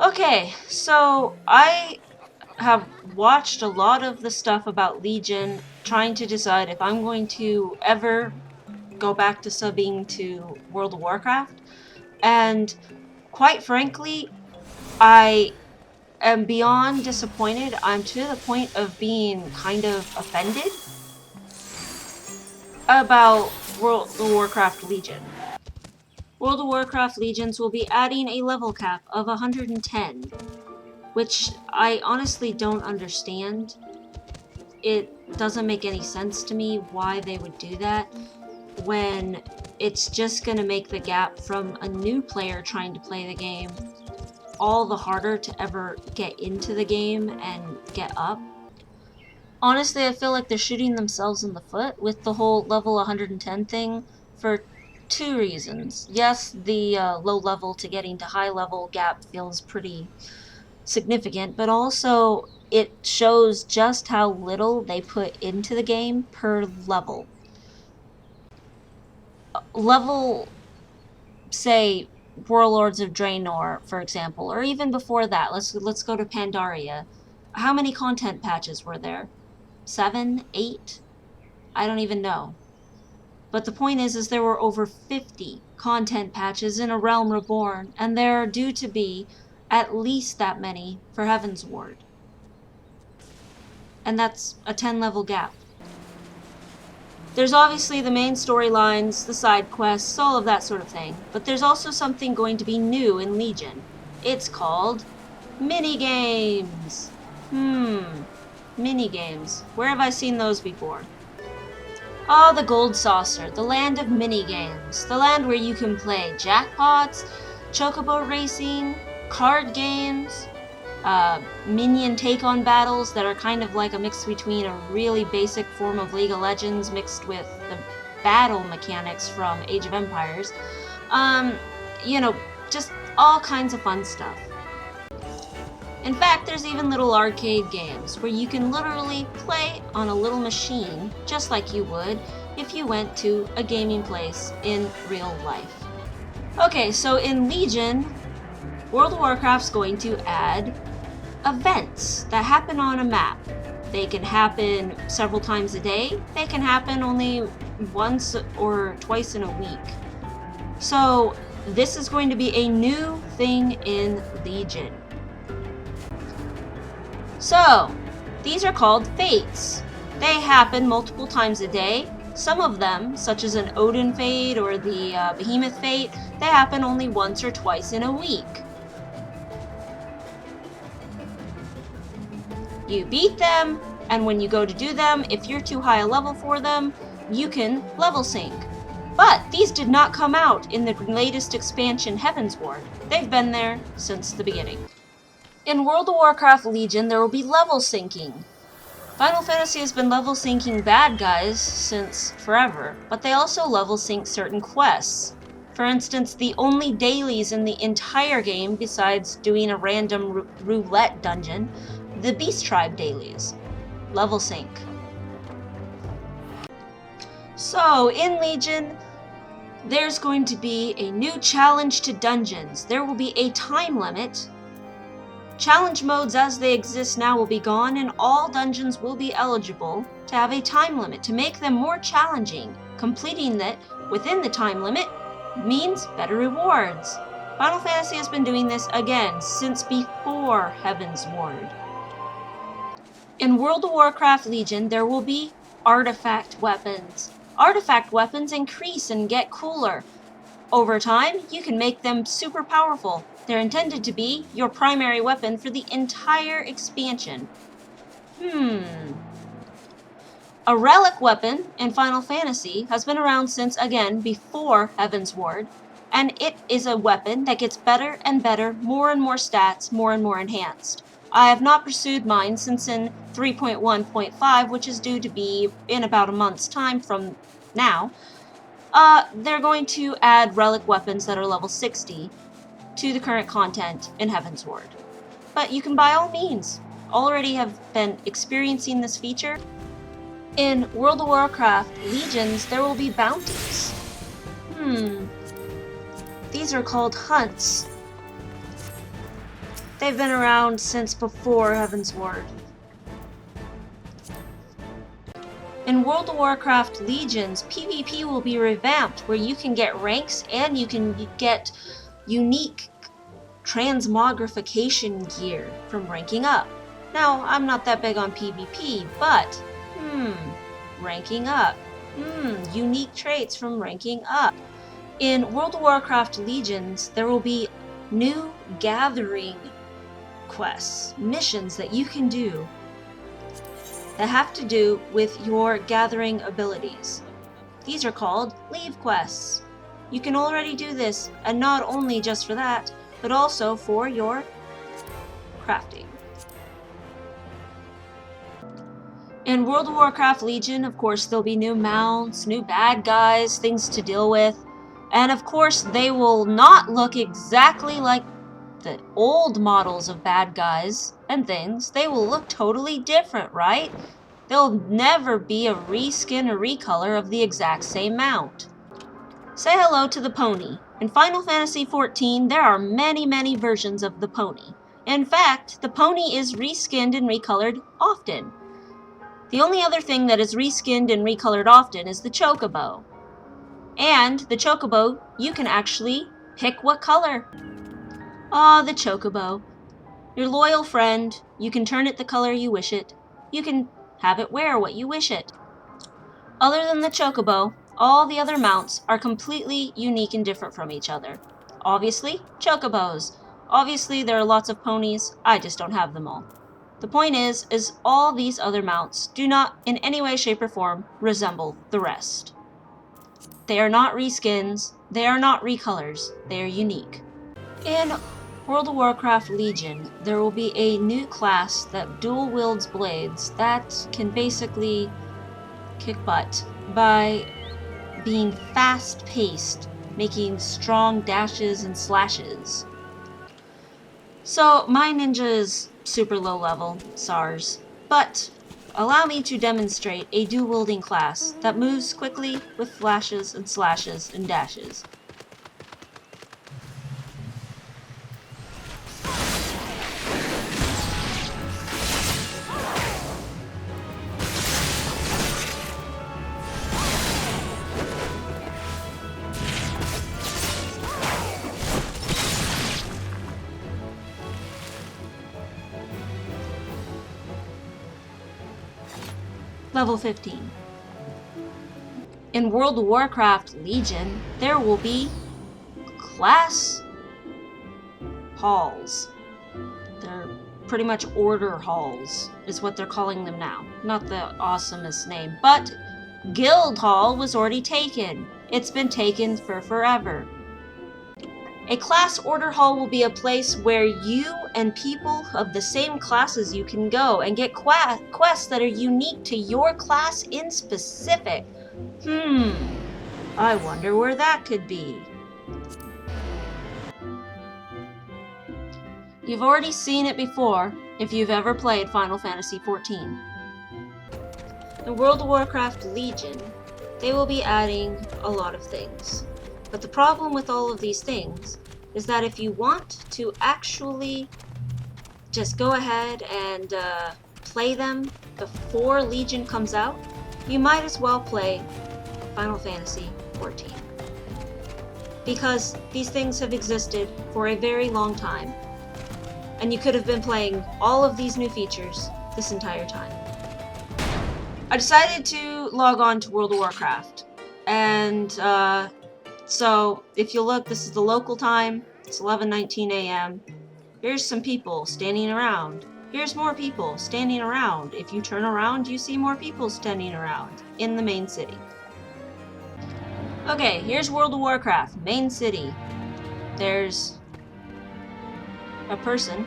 Okay, so I have watched a lot of the stuff about Legion, trying to decide if I'm going to ever go back to subbing to World of Warcraft, and quite frankly, I am beyond disappointed. I'm to the point of being kind of offended about World of Warcraft Legion. World of Warcraft Legions will be adding a level cap of 110, which I honestly don't understand. It doesn't make any sense to me why they would do that when it's just gonna make the gap from a new player trying to play the game all the harder to ever get into the game and get up. Honestly, I feel like they're shooting themselves in the foot with the whole level 110 thing for two reasons. Yes, the low level to getting to high level gap feels pretty significant, but also it shows just how little they put into the game per level. Level, say, Warlords of Draenor, for example, or even before that, let's go to Pandaria. How many content patches were there? 7? 8? I don't even know. But the point is there were over 50 content patches in A Realm Reborn, and there are due to be at least that many for Heavensward. And that's a 10-level gap. There's obviously the main storylines, the side quests, all of that sort of thing, but there's also something going to be new in Legion. It's called minigames. Minigames. Where have I seen those before? Ah, the Gold Saucer, the land of minigames. The land where you can play jackpots, chocobo racing, card games, minion take-on battles that are kind of like a mix between a really basic form of League of Legends mixed with the battle mechanics from Age of Empires. You know, just all kinds of fun stuff. In fact, there's even little arcade games where you can literally play on a little machine just like you would if you went to a gaming place in real life. Okay, so in Legion, World of Warcraft's going to add events that happen on a map. They can happen several times a day. They can happen only once or twice in a week. So this is going to be a new thing in Legion. So these are called fates. They happen multiple times a day. Some of them, such as an Odin fate or the Behemoth fate, they happen only once or twice in a week. You beat them, and when you go to do them, if you're too high a level for them, you can level sync. But these did not come out in the latest expansion, Heavensward. They've been there since the beginning. In World of Warcraft Legion, there will be level syncing. Final Fantasy has been level syncing bad guys since forever, but they also level sync certain quests. For instance, the only dailies in the entire game, besides doing a random roulette dungeon, the Beast Tribe dailies. Level sync. So, in Legion, there's going to be a new challenge to dungeons. There will be a time limit. Challenge modes as they exist now will be gone, and all dungeons will be eligible to have a time limit to make them more challenging. Completing it within the time limit means better rewards. Final Fantasy has been doing this again since before Heavensward. In World of Warcraft Legion, there will be artifact weapons. Artifact weapons increase and get cooler. Over time, you can make them super powerful. They're intended to be your primary weapon for the entire expansion. A relic weapon in Final Fantasy has been around since, again, before Heavensward, and it is a weapon that gets better and better, more and more stats, more and more enhanced. I have not pursued mine since in 3.1.5, which is due to be in about a month's time from now. They're going to add relic weapons that are level 60 to the current content in Heavensward. But you can by all means already have been experiencing this feature. In World of Warcraft Legions, there will be bounties. These are called hunts. They've been around since before Heaven's Ward. In World of Warcraft Legions, PvP will be revamped, where you can get ranks and you can get unique transmogrification gear from ranking up. Now, I'm not that big on PvP, but, ranking up. Unique traits from ranking up. In World of Warcraft Legions, there will be new gathering quests, missions that you can do that have to do with your gathering abilities. These are called leave quests. You can already do this, and not only just for that, but also for your crafting. In World of Warcraft Legion, of course, there'll be new mounts, new bad guys, things to deal with, and of course they will not look exactly like the old models of bad guys and things. They will look totally different, right? There'll never be a reskin or recolor of the exact same mount. Say hello to the pony. In Final Fantasy XIV, there are many versions of the pony. In fact, the pony is reskinned and recolored often. The only other thing that is reskinned and recolored often is the chocobo. And the chocobo, you can actually pick what color. Ah, the chocobo. Your loyal friend, you can turn it the color you wish it. You can have it wear what you wish it. Other than the chocobo, all the other mounts are completely unique and different from each other. Obviously, chocobos. Obviously, there are lots of ponies, I just don't have them all. The point is all these other mounts do not in any way, shape, or form resemble the rest. They are not reskins, they are not recolors, they are unique. In World of Warcraft Legion, there will be a new class that dual wields blades that can basically kick butt by being fast-paced, making strong dashes and slashes. So, my ninja is super low level, SARS, but allow me to demonstrate a dual-wielding class that moves quickly with flashes and slashes and dashes. Level 15. In World of Warcraft Legion, there will be class halls. They're pretty much order halls, is what they're calling them now. Not the awesomest name, but Guild Hall was already taken. It's been taken for forever. A class order hall will be a place where you and people of the same class as you can go and get quests that are unique to your class in specific. I wonder where that could be. You've already seen it before if you've ever played Final Fantasy XIV. In World of Warcraft Legion, they will be adding a lot of things. But the problem with all of these things is that if you want to actually just go ahead and play them before Legion comes out, you might as well play Final Fantasy XIV. Because these things have existed for a very long time, and you could have been playing all of these new features this entire time. I decided to log on to World of Warcraft, and so if you look, this is the local time. It's 11:19 a.m. Here's some people standing around. Here's more people standing around. If you turn around, you see more people standing around in the main city. Okay, here's World of Warcraft, main city. There's a person.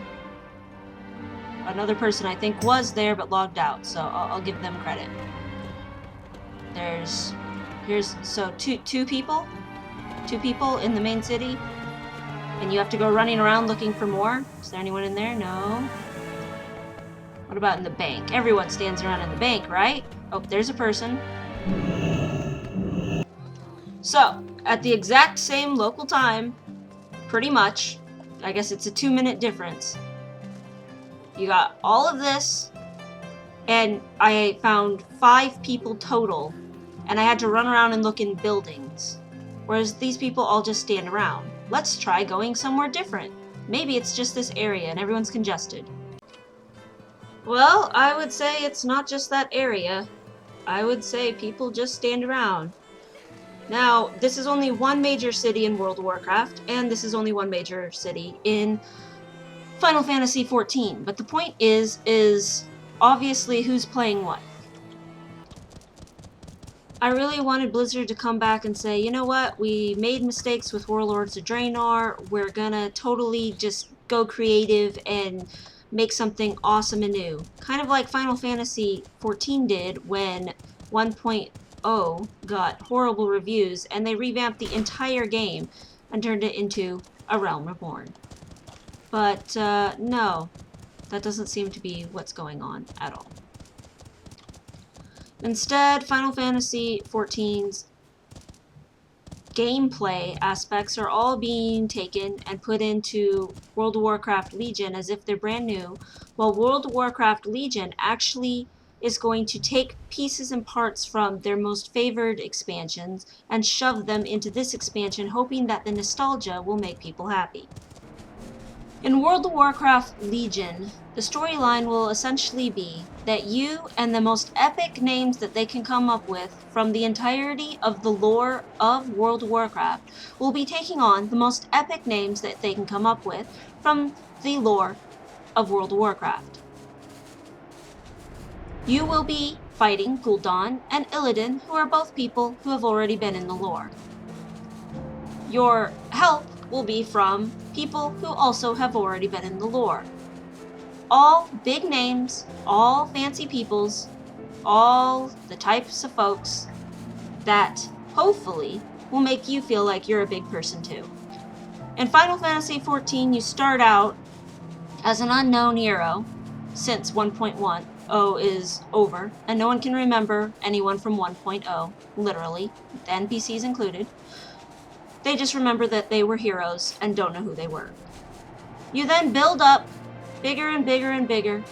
Another person I think was there but logged out, so I'll give them credit. Here's two people in the main city, and you have to go running around looking for more. Is there anyone in there? No. What about in the bank? Everyone stands around in the bank, right? Oh, there's a person. So, at the exact same local time, pretty much, I guess it's a 2-minute difference, You got all of this, and I found 5 people total, and I had to run around and look in buildings. Whereas these people all just stand around. Let's try going somewhere different. Maybe it's just this area and everyone's congested. Well, I would say it's not just that area. I would say people just stand around. Now, this is only one major city in World of Warcraft, and this is only one major city in Final Fantasy XIV. But the point is obviously who's playing what. I really wanted Blizzard to come back and say, you know what, we made mistakes with Warlords of Draenor, we're gonna totally just go creative and make something awesome and new. Kind of like Final Fantasy XIV did when 1.0 got horrible reviews and they revamped the entire game and turned it into A Realm Reborn. But no, that doesn't seem to be what's going on at all. Instead, Final Fantasy XIV's gameplay aspects are all being taken and put into World of Warcraft Legion as if they're brand new, while World of Warcraft Legion actually is going to take pieces and parts from their most favored expansions and shove them into this expansion, hoping that the nostalgia will make people happy. In World of Warcraft Legion, the storyline will essentially be that you and the most epic names that they can come up with from the entirety of the lore of World of Warcraft will be taking on the most epic names that they can come up with from the lore of World of Warcraft. You will be fighting Gul'dan and Illidan, who are both people who have already been in the lore. Your help will be from people who also have already been in the lore. All big names, all fancy peoples, all the types of folks that hopefully will make you feel like you're a big person too. In Final Fantasy XIV, you start out as an unknown hero, since 1.10 is over, and no one can remember anyone from 1.0, literally, the NPCs included. They just remember that they were heroes and don't know who they were. You then build up bigger and bigger and bigger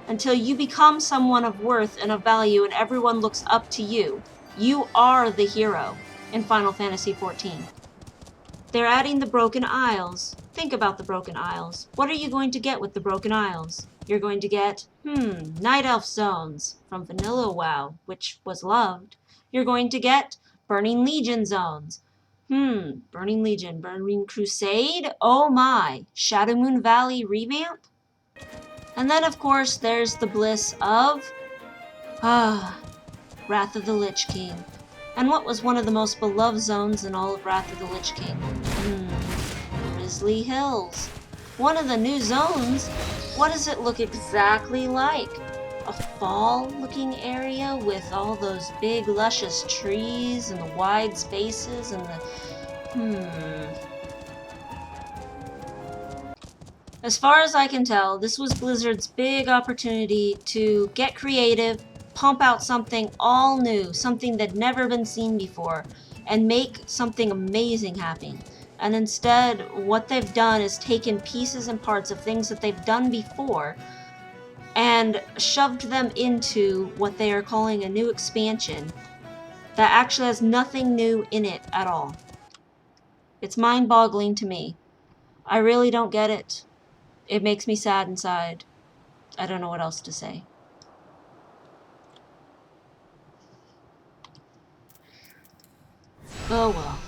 until you become someone of worth and of value and everyone looks up to you. You are the hero in Final Fantasy XIV. They're adding the Broken Isles. Think about the Broken Isles. What are you going to get with the Broken Isles? You're going to get, Night Elf zones from Vanilla WoW, which was loved. You're going to get Burning Legion zones. Burning Legion, Burning Crusade, oh my, Shadow Moon Valley revamp? And then of course there's the bliss of, Wrath of the Lich King. And what was one of the most beloved zones in all of Wrath of the Lich King? Grizzly Hills. One of the new zones, what does it look exactly like? A fall-looking area with all those big, luscious trees and the wide spaces and the... As far as I can tell, this was Blizzard's big opportunity to get creative, pump out something all new, something that'd never been seen before, and make something amazing happen. And instead, what they've done is taken pieces and parts of things that they've done before and shoved them into what they are calling a new expansion that actually has nothing new in it at all. It's mind-boggling to me. I really don't get it. It makes me sad inside. I don't know what else to say. Oh well.